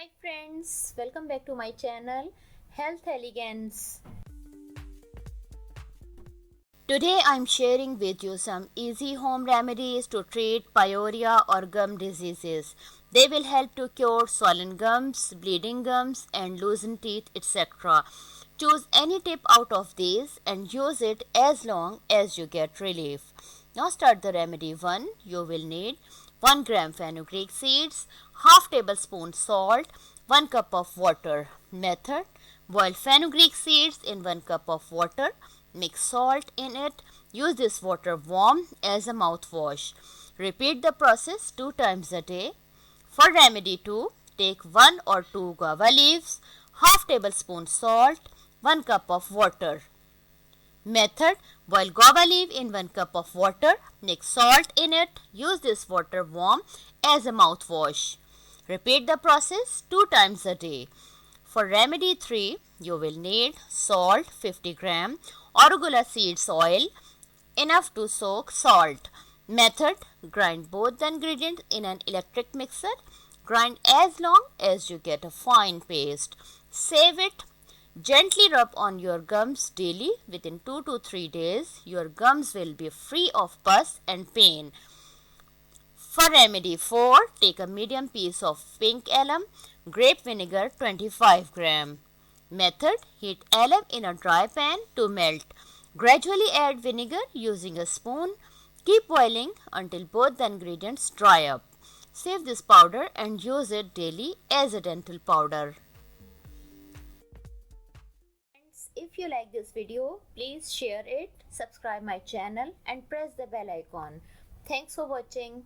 Hi friends, welcome back to my channel Health Elegance. Today I'm sharing with you some easy home remedies to treat pyorrhea or gum diseases. They will help to cure swollen gums, bleeding gums and loosened teeth, etc. Choose any tip out of these and use it as long as you get relief. Now start the remedy 1. You will need 1 gram fenugreek seeds, half tablespoon salt, 1 cup of water. Method: boil fenugreek seeds in 1 cup of water. Mix salt in it. Use this water warm as a mouthwash. Repeat the process 2 times a day. For remedy 2, take 1 or 2 guava leaves, half tablespoon salt, 1 cup of water. Method: boil guava leaf in 1 cup of water. Mix salt in it. Use this water warm as a mouthwash. Repeat the process 2 times a day. For remedy 3, you will need salt 50 gram, arugula seeds oil, enough to soak salt. Method: grind both the ingredients in an electric mixer. Grind as long as you get a fine paste. Save it. Gently rub on your gums daily. Within 2 to 3 days, your gums will be free of pus and pain. For remedy 4, take a medium piece of pink alum, grape vinegar 25 gram. Method: heat alum in a dry pan to melt. Gradually add vinegar using a spoon. Keep boiling until both the ingredients dry up. Save this powder and use it daily as a dental powder. If you like this video, please share it, subscribe my channel and press the bell icon. Thanks for watching.